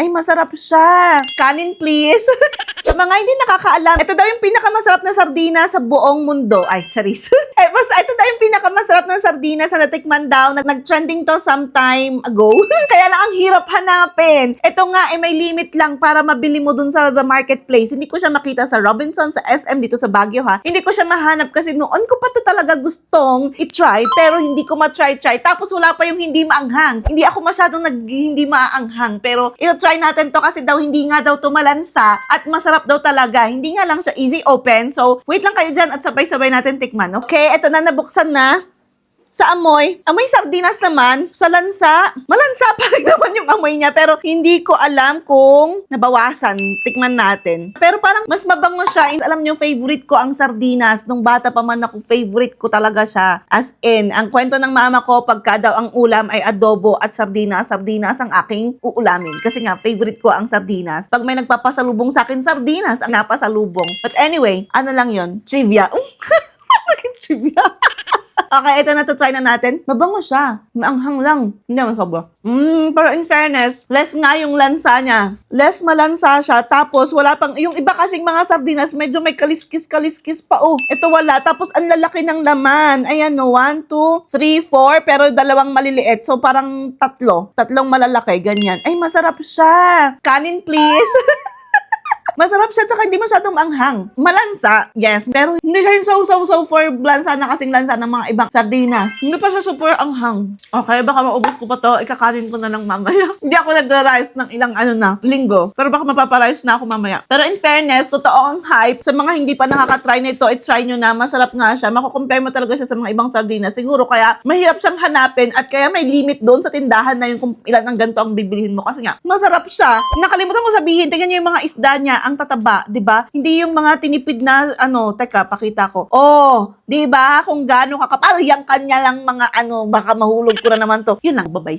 Ay, masarap siya. Kanin, please. Sa mga hindi nakakaalam, ito daw yung pinakamasarap na sardina sa buong mundo. Ay, charis. Basta ito daw yung pinakamasarap na sardina sa natikman daw. Nag-trending to sometime ago. Kaya lang ang hirap hanapin. Ito nga, may limit lang para mabili mo dun sa the marketplace. Hindi ko siya makita sa Robinson, sa SM dito sa Baguio ha. Hindi ko siya mahanap kasi noon ko pa to talaga gustong i-try pero hindi ko ma-try. Tapos wala pa yung hindi maanghang. Hindi ako masyadong hindi maaanghang pero ito-try natin to kasi daw hindi nga daw tumalansa at masarap daw talaga. Hindi nga lang siya easy open. So, wait lang kayo dyan at sabay-sabay natin tikman. Okay, eto na, nabuksan na. Sa amoy sardinas naman. Sa lansa, malansa pa rin naman yung amoy niya. Pero hindi ko alam kung nabawasan. Tikman natin. Pero parang mas mabango siya. Alam niyo, favorite ko ang sardinas. Nung bata pa man ako, favorite ko talaga siya. As in, ang kwento ng mama ko, pagka daw ang ulam ay adobo at sardinas ang aking uulamin. Kasi nga, favorite ko ang sardinas. Pag may nagpapasalubong sa akin, sardinas ang napasalubong. But anyway, ano lang yon, trivia. Bakit trivia? Okay, ito na to, try na natin. Mabango siya. Maanghang lang. Hindi naman sobra. Pero in fairness, less nga yung lansa niya. Less malansa siya. Tapos, wala pang, yung iba kasing mga sardinas, medyo may kaliskis pa. Oh, ito wala. Tapos, ang lalaki ng laman. Ayan, no. 1, 2, 3, 4. Pero dalawang maliliit. So, parang tatlong malalaki. Ganyan. Ay, masarap siya. Kanin, please. Masarap siya, tsaka hindi masyadong maanghang. Malansa, yes, pero hindi siya yung so for lansa na kasing lansa ng mga ibang sardinas. Hindi pa siya super anghang. Okay, baka maubos ko pa to, ikakanin ko na lang mamaya. Hindi ako nagra-rice ng ilang linggo, pero baka mapaparice na ako mamaya. Pero in fairness, totoo ang hype. Sa mga hindi pa nakaka-try na ito, i-try nyo na, masarap nga siya. Makukompare mo talaga siya sa mga ibang sardinas. Siguro kaya mahirap siyang hanapin at kaya may limit doon sa tindahan na yung kung ilan ang ganito ang bibilihin mo. Kasi nga, masarap siya. Nakalimutan ko sabihin, tingnan nyo yung mga isda niya, ang tataba, 'di ba? Hindi yung mga tinipid na teka, pakita ko. Oh, 'di ba? Kung gaano kakapal yung kanya lang mga baka mahulog ko na naman to. Yun lang, bye-bye.